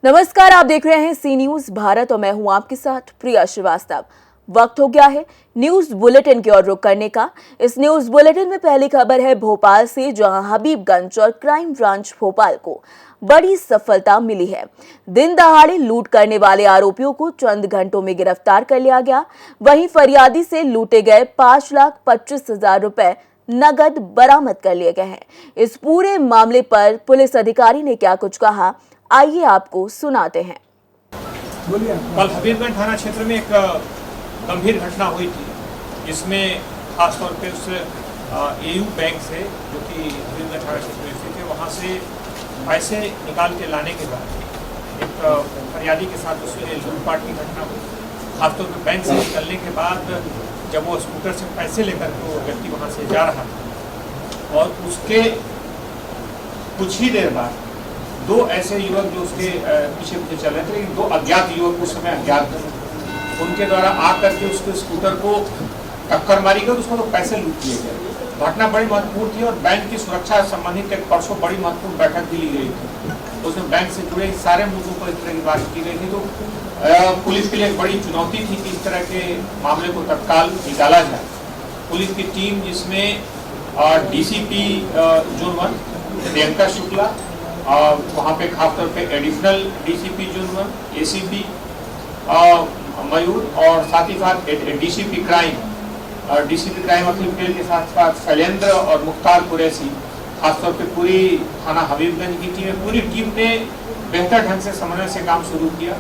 नमस्कार, आप देख रहे हैं सी न्यूज भारत और मैं हूं आपके साथ प्रिया श्रीवास्तव। वक्त हो गया है न्यूज बुलेटिन की ओर रुख करने का। इस न्यूज बुलेटिन में पहली खबर है भोपाल से, जहां हबीबगंज और क्राइम ब्रांच भोपाल को बड़ी सफलता मिली है। दिन दहाड़े लूट करने वाले आरोपियों को चंद घंटों में गिरफ्तार कर लिया गया। वहीं फरियादी से लूटे गए 5,25,000 रुपए नगद बरामद कर लिए गए हैं। इस पूरे मामले पर पुलिस अधिकारी ने क्या कुछ कहा, आइए आपको सुनाते हैं। कल हबीबगंज थाना क्षेत्र में एक गंभीर घटना हुई थी, जिसमें खासतौर पे उस एयू बैंक से, जो कि हबीबगंज थाना क्षेत्र में स्थित है, वहाँ से पैसे निकाल के लाने के बाद एक फरियादी के साथ उसमें लूटपाट की घटना हुई। खासतौर पे बैंक से निकलने के बाद जब वो स्कूटर से पैसे लेकर के वो व्यक्ति वहाँ से जा रहा था, और उसके कुछ ही देर बाद दो ऐसे युवक जो उसके पीछे पीछे चल रहे थे, लेकिन दो अज्ञात युवक उस समय अज्ञात थे, उनके द्वारा आकर के उसके स्कूटर को टक्कर मारी गई, उसको तो पैसे लूट लिए गए। घटना बड़ी महत्वपूर्ण थी और बैंक की सुरक्षा संबंधित एक परसों बड़ी महत्वपूर्ण बैठक भी ली गई थी। उसमें बैंक से जुड़े सारे मुद्दों पर इस तरह की बात की गई थी। तो पुलिस के लिए एक बड़ी चुनौती थी कि इस तरह के मामले को तत्काल निकाला जाए। पुलिस की टीम, जिसमें डीसीपी जोन 1 प्रियंका शुक्ला, वहाँ पे खासतौर पे एडिशनल डीसीपी जोन 1 एसीपी मयूर, और साथ ही साथ डीसीपी क्राइम अखिल पटेल के साथ साथ शैलेंद्र और मुख्तार कुरैशी, खासतौर पे पूरी थाना हबीबगंज की पूरी टीम ने बेहतर ढंग से समन्वय से काम शुरू किया,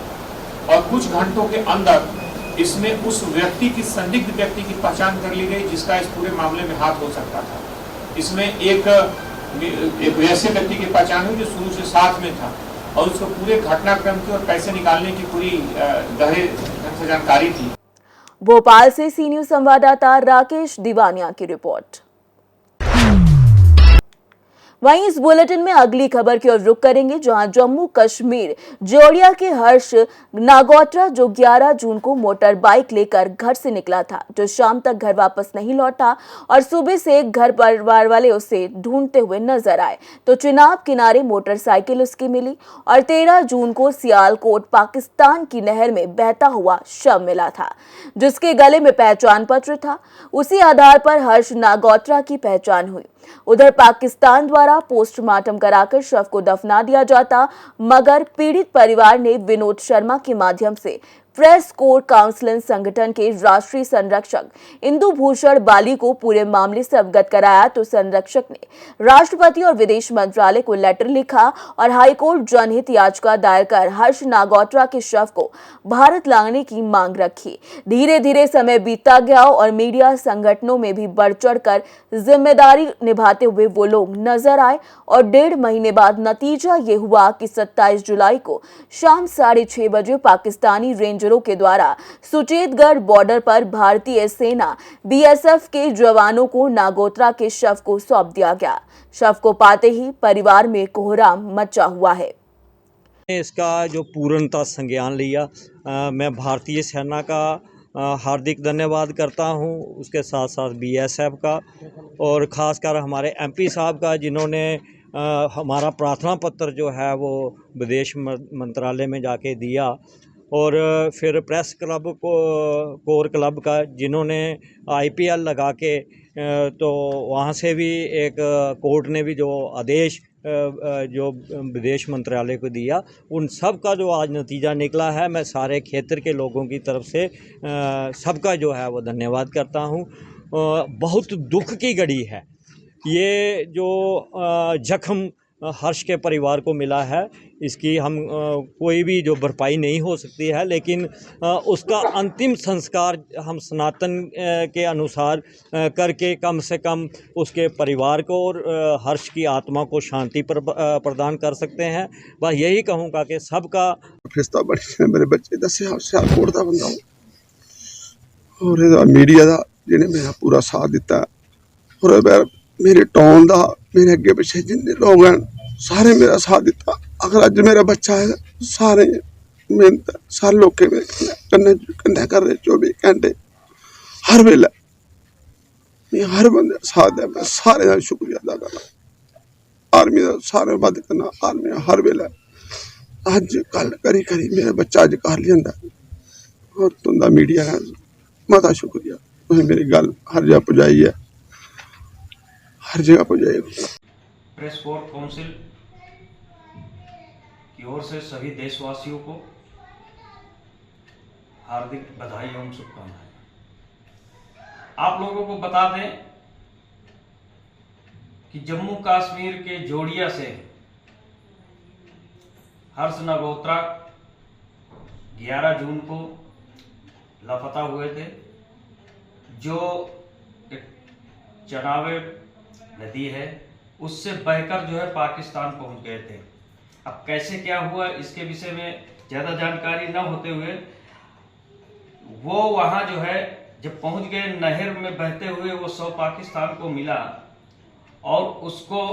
और कुछ घंटों के अंदर इसमें उस व्यक्ति की, संदिग्ध व्यक्ति की पहचान कर ली गई, जिसका इस पूरे मामले में हाथ हो सकता था। इसमें एक वैसे व्यक्ति की पहचान हुई जो शुरू से साथ में था, और उसको पूरे घटनाक्रम की और पैसे निकालने की पूरी गहरे ढंग से जानकारी थी। भोपाल से सी न्यूज संवाददाता राकेश दिवानिया की रिपोर्ट। वहीं इस बुलेटिन में अगली खबर की ओर रुख करेंगे, जहां जम्मू कश्मीर जोड़िया के हर्ष नागोत्रा, जो 11 जून को मोटर बाइक लेकर घर से निकला था, जो शाम तक घर वापस नहीं लौटा और सुबह से घर परिवार वाले उसे ढूंढते हुए नजर आए, तो चिनाब किनारे मोटरसाइकिल उसकी मिली और 13 जून को सियालकोट पाकिस्तान की नहर में बहता हुआ शव मिला था, जिसके गले में पहचान पत्र था। उसी आधार पर हर्ष नागोत्रा की पहचान हुई। उधर पाकिस्तान द्वारा पोस्टमार्टम कराकर शव को दफना दिया जाता, मगर पीड़ित परिवार ने विनोद शर्मा के माध्यम से प्रेस कोर काउंसिल संगठन के राष्ट्रीय संरक्षक इंदु भूषण बाली को पूरे मामले से अवगत कराया, तो संरक्षक ने राष्ट्रपति और विदेश मंत्रालय को लेटर लिखा और हाईकोर्ट जनहित याचिका दायर कर हर्ष नागोत्रा के शव को भारत लाने की मांग रखी। धीरे धीरे समय बीतता गया और मीडिया संगठनों में भी बढ़ चढ़कर जिम्मेदारी निभाते हुए वो लोग नजर आए, और 1.5 महीने बाद नतीजा ये हुआ कि 27 जुलाई को शाम 6:30 बजे पाकिस्तानी रेंजरों के द्वारा सुचेतगढ़ बॉर्डर पर भारतीय सेना बीएसएफ के जवानों को नागोत्रा के शव को सौंप दिया गया। शव को पाते ही परिवार में कोहराम मचा हुआ है। इसका जो पूर्णता संज्ञान लिया, मैं भारतीय सेना का हार्दिक धन्यवाद करता हूं, उसके साथ साथ बीएसएफ का, और ख़ासकर हमारे एमपी साहब का, जिन्होंने हमारा प्रार्थना पत्र जो है वो विदेश मंत्रालय में जाके दिया, और फिर प्रेस क्लब को, कोर क्लब का, जिन्होंने आईपीएल लगा के, तो वहाँ से भी एक कोर्ट ने भी जो आदेश जो विदेश मंत्रालय को दिया, उन सब का जो आज नतीजा निकला है, मैं सारे क्षेत्र के लोगों की तरफ से सबका जो है वो धन्यवाद करता हूँ। बहुत दुख की घड़ी है ये, जो जख्म हर्ष के परिवार को मिला है, इसकी हम कोई भी जो भरपाई नहीं हो सकती है, लेकिन उसका अंतिम संस्कार हम सनातन के अनुसार करके कम से कम उसके परिवार को और हर्ष की आत्मा को शांति प्रदान कर सकते हैं। बस यही कहूँगा कि सबका फिस्ता बड़ी मेरे बच्चे दसिया सियालकोट का बंदा और मीडिया का जिन्हें मेरा पूरा साथ दिता, और मेरे टोन का मेरे अगे पिछे जिन्ने लोग हैं सारे मेरा साथ दिता। अगर अज मेरा बच्चा है, सारे मेहनत सारे लोग कन्ने कर रहे 24 घंटे हर वेले, हर बंदे साथ है। मैं सारे का शुक्रिया अदा करना, आर्मी का सारे मदद करना, आर्मी हर वेले अज कल करी करी मेरा बच्चा अज कर लिया। और तुंदा मीडिया है मता शुक्रिया, तुसीं मेरी गल हर जगह पहुँचाई है, हर जगह पहुँचाई। प्रेस कोर काउंसिल की ओर से सभी देशवासियों को हार्दिक बधाई एवं शुभकामनाएं। आप लोगों को बता दें कि जम्मू कश्मीर के जोड़िया से हर्ष नागोत्रा 11 जून को लापता हुए थे, जो एक चनावे नदी है उससे बहकर जो है पाकिस्तान पहुंच गए थे। अब कैसे क्या हुआ इसके विषय में ज़्यादा जानकारी न होते हुए वो वहाँ जो है जब पहुंच गए, नहर में बहते हुए वो शव पाकिस्तान को मिला और उसको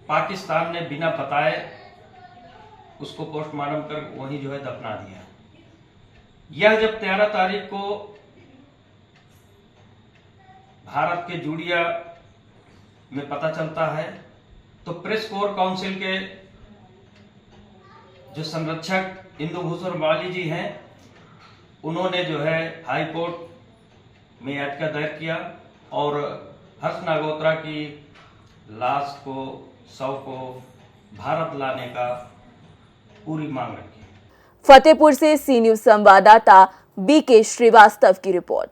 पाकिस्तान ने बिना बताए उसको पोस्टमार्टम कर वहीं जो है दफना दिया। यह जब 13 तारीख को भारत के जोड़िया में पता चलता है तो प्रेस कोर काउंसिल के जो संरक्षक इंदुभूषण बाली जी हैं, उन्होंने जो है हाई कोर्ट में याचिका दायर किया और हर्ष नागोत्रा की लाश को, शव को भारत लाने का पूरी मांग रखी। फतेहपुर से सी न्यूज संवाददाता बीके श्रीवास्तव की रिपोर्ट।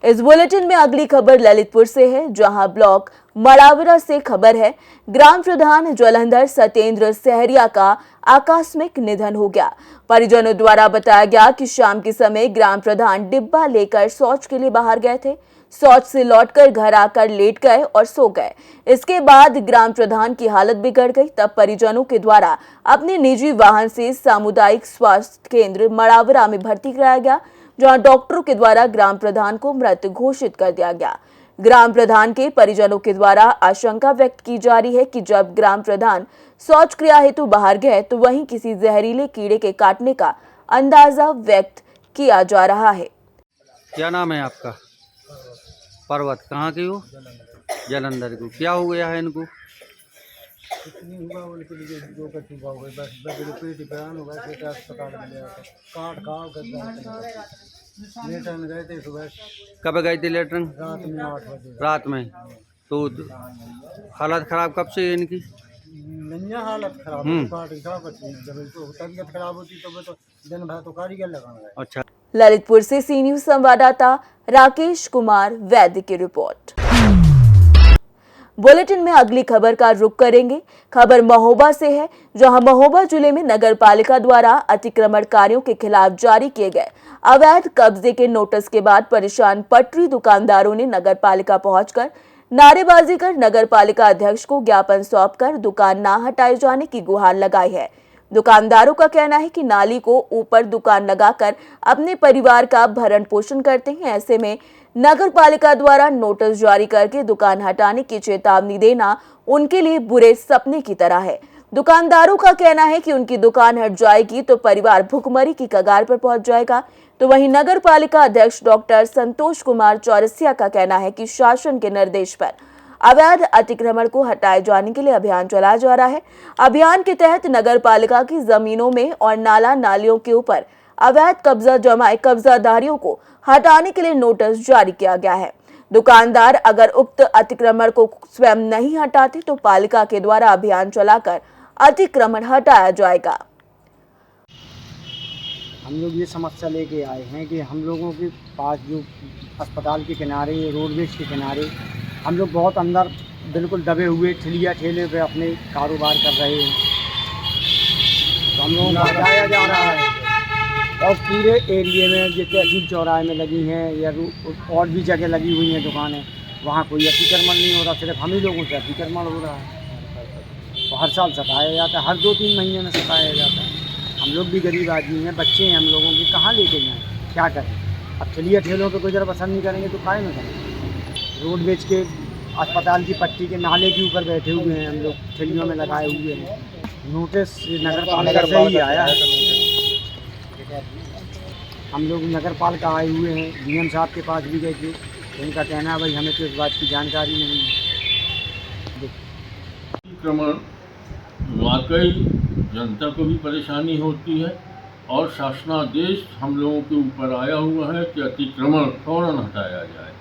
इस बुलेटिन में अगली खबर ललितपुर से है, जहां ब्लॉक मड़ावरा से खबर है। ग्राम प्रधान जलंधर सत्येंद्र सहरिया का आकस्मिक निधन हो गया। परिजनों द्वारा बताया गया कि शाम के समय ग्राम प्रधान डिब्बा लेकर शौच के लिए बाहर गए थे। शौच से लौटकर घर आकर लेट गए और सो गए। इसके बाद ग्राम प्रधान की हालत बिगड़ गई। तब परिजनों के द्वारा अपने निजी वाहन से सामुदायिक स्वास्थ्य केंद्र मड़ावरा में भर्ती कराया गया, जहां डॉक्टरों के द्वारा ग्राम प्रधान को मृत घोषित कर दिया गया। ग्राम प्रधान के परिजनों के द्वारा आशंका व्यक्त की जा रही है कि जब ग्राम प्रधान शौच क्रिया हेतु बाहर गए तो वहीं किसी जहरीले कीड़े के काटने का अंदाजा व्यक्त किया जा रहा है। क्या नाम है आपका? पर्वत। कहाँ की हो? जलंधर को। क्या हो गया है इनको? हुआ उनके लिए जो कुछ हुआ होगा, बस बगैर पेट बयान हुआ कि अस्पताल में ले आकर काट खाओ कर लेटन गए थे सुबह। कब गए थे लेटन? रात में 8 बजे। रात में। तो हालत खराब कब से है इनकी? नहीं हालत खराब काट खाओ करती है, जब इनको तबीयत खराब होती तो दिन भर तो कारीगर लगाना है। अच्छा। ललितपुर से सी न्यूज संवाददाता राकेश कुमार वैद्य की रिपोर्ट। बुलेटिन में अगली खबर का रुख करेंगे। खबर महोबा से है, जहां महोबा जिले में नगर पालिका द्वारा अतिक्रमणकारियों के खिलाफ जारी किए गए अवैध कब्जे के नोटिस के बाद परेशान पटरी दुकानदारों ने नगर पालिका पहुंचकर नारेबाजी कर नगर पालिका अध्यक्ष को ज्ञापन सौंपकर दुकान न हटाए जाने की गुहार लगाई है। दुकानदारों का कहना है कि नाली को ऊपर दुकान लगाकर अपने परिवार का भरण पोषण करते हैं। ऐसे में नगर पालिका द्वारा नोटिस जारी करके दुकान हटाने की चेतावनी देना उनके लिए बुरे सपने की तरह है। दुकानदारों का कहना है कि उनकी दुकान हट जाएगी तो परिवार भुखमरी की कगार पर पहुंच जाएगा। तो वहीं नगर पालिका अध्यक्ष डॉक्टर संतोष कुमार चौरसिया का कहना है कि शासन के निर्देश पर अवैध अतिक्रमण को हटाए जाने के लिए अभियान चलाया जा रहा है। अभियान के तहत नगर पालिका की जमीनों में और नाला नालियों के ऊपर अवैध कब्जा जमाए कब्जाधारियों को हटाने के लिए नोटिस जारी किया गया है। दुकानदार अगर उक्त अतिक्रमण को स्वयं नहीं हटाते तो पालिका के द्वारा अभियान चलाकर अतिक्रमण हटाया जाएगा। हम लोग ये समस्या लेके आए हैं कि हम लोगों के पास जो अस्पताल के किनारे, रोडवेज के किनारे हम लोग बहुत अंदर बिल्कुल दबे हुए ठेलिया ठेले पे अपने कारोबार कर रहे हैं, तो हम लोगों को हटाया जा रहा है। और पूरे एरिए में जो तहसील चौराहे में लगी हैं या और भी जगह लगी हुई हैं दुकानें, वहाँ कोई अतिक्रमण नहीं हो रहा, सिर्फ हम ही लोगों से अतिक्रमण हो रहा है। तो हर साल सताया जाता है, हर 2-3 महीने में सताया जाता है। हम लोग भी गरीब आदमी हैं, बच्चे हैं हम लोगों के, कहाँ लेके जाएँ, क्या करें? अब ठेलिया ठेलों पर गुजर बसर नहीं करेंगे तो काहे में करेंगे? रोडवेज के अस्पताल की पट्टी के नाले के ऊपर बैठे हुए हैं हम लोग, ठेलियों में लगाए हुए हैं। नोटिस नगर पालिका से ही आया है। हम लोग नगर पालिका आए हुए हैं, डीएम साहब के पास भी गए थे, उनका कहना है भाई हमें तो इस बात की जानकारी नहीं है। अतिक्रमण वाकई जनता को भी परेशानी होती है और शासनादेश हम लोगों के ऊपर आया हुआ है कि अतिक्रमण फौरन हटाया जाए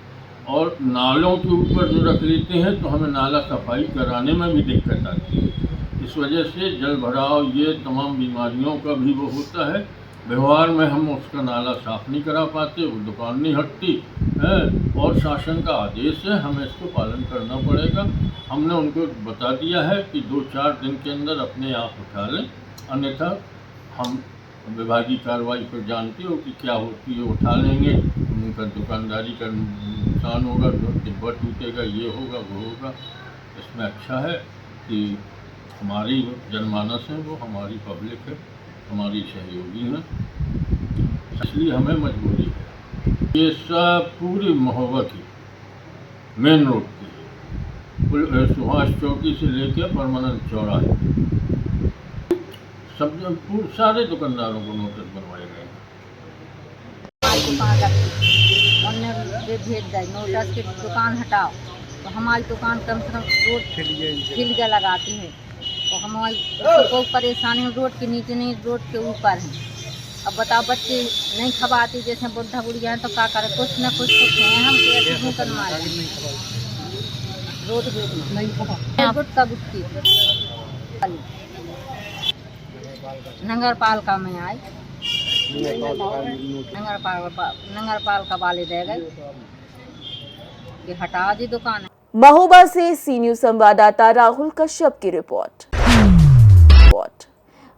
और नालों के ऊपर जो रख लेते हैं तो हमें नाला सफाई कराने में भी दिक्कत आती है। इस वजह से जल भराव ये तमाम बीमारियों का भी वो होता है। व्यवहार में हम उसका नाला साफ नहीं करा पाते, वो दुकान नहीं हटती है और शासन का आदेश है, हमें इसको पालन करना पड़ेगा। हमने उनको बता दिया है कि 2-4 दिन के अंदर अपने आप उठा लें, अन्यथा हम विभागीय कार्रवाई पर जानते हो कि क्या होती है, उठा लेंगे, उनका दुकानदारी का नुकसान होगा, डिब्बा टूटेगा, ये होगा वो होगा। इसमें अच्छा है कि हमारी जनमानस है, वो हमारी पब्लिक है, हमारी सहयोगी हैं, इसलिए हमें मजबूरी है। ये सब पूरी महोबा की मेन रोड की सुभाष चौकी से लेकर परमानंद चौराहे सब सारे दुकानदारों को नोटिस बनवाए गए हैं। भेज दे नोटिस की दुकान हटाओ तो हमारी दुकान कम से कम रोड खिलगा लगाती है तो हमारी कोई परेशानी रोड के नीचे नहीं, रोड के ऊपर है। अब बताओ बच्चे नहीं खबाती, जैसे बुढ़ा बुढ़िया हैं तो क्या करें, कुछ न कुछ तो हैं हम कैसे करवाए रोड नहीं गुटका गुटकी नगर पालिका में आई, नगर पालिका वाले दे गए कि हटा दी दुकान। महोबा से सी न्यूज संवाददाता राहुल कश्यप की रिपोर्ट।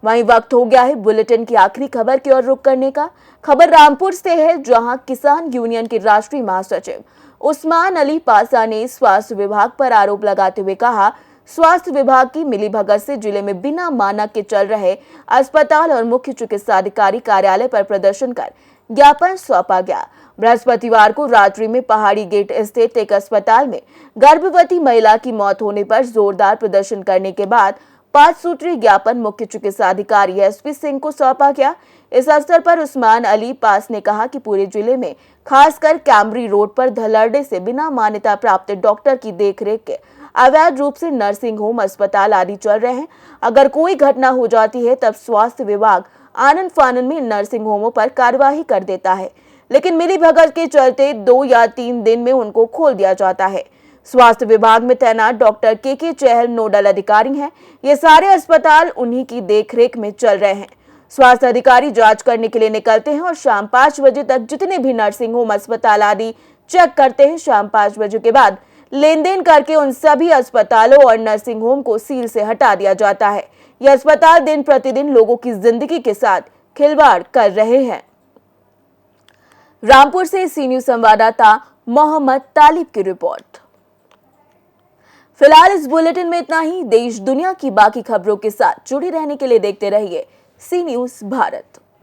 वहीं वक्त हो गया है बुलेटिन की आखिरी खबर की ओर रुख करने का। खबर रामपुर से है, जहां किसान यूनियन के राष्ट्रीय महासचिव उस्मान अली पासा ने स्वास्थ्य विभाग पर आरोप लगाते हुए कहा, स्वास्थ्य विभाग की मिलीभगत से जिले में बिना मानक के चल रहे अस्पताल और मुख्य चिकित्साधिकारी कार्यालय पर प्रदर्शन कर ज्ञापन सौंपा गया। बृहस्पतिवार को रात्रि में पहाड़ी गेट स्थित एक अस्पताल में गर्भवती महिला की मौत होने पर जोरदार प्रदर्शन करने के बाद 5 सूत्रीय ज्ञापन मुख्य चिकित्साधिकारी एसपी सिंह को सौंपा गया। इस अवसर पर उस्मान अली पास ने कहा कि पूरे जिले में खासकर कैमरी रोड पर धलरडे से बिना मान्यता प्राप्त डॉक्टर की देखरेख के अवैध रूप से नर्सिंग होम, अस्पताल आदि चल रहे हैं। अगर कोई घटना हो जाती है तब स्वास्थ्य विभाग आनन फानन में नर्सिंग होमों पर कार्यवाही कर देता है, लेकिन मिलीभगत के चलते 2 या 3 दिन में उनको खोल दिया जाता है। स्वास्थ्य विभाग में तैनात डॉक्टर के चहल नोडल अधिकारी हैं। ये सारे अस्पताल उन्हीं की देखरेख में चल रहे हैं। स्वास्थ्य अधिकारी जांच करने के लिए निकलते हैं और शाम 5 बजे तक जितने भी नर्सिंग होम, अस्पताल आदि चेक करते हैं। शाम 5 बजे के बाद लेन देन करके उन सभी अस्पतालों और नर्सिंग होम को सील से हटा दिया जाता है। ये अस्पताल दिन प्रतिदिन लोगों की जिंदगी के साथ खिलवाड़ कर रहे हैं। रामपुर से सी न्यूज संवाददाता मोहम्मद तालिब की रिपोर्ट। फिलहाल इस बुलेटिन में इतना ही। देश दुनिया की बाकी खबरों के साथ जुड़े रहने के लिए देखते रहिए सी न्यूज भारत।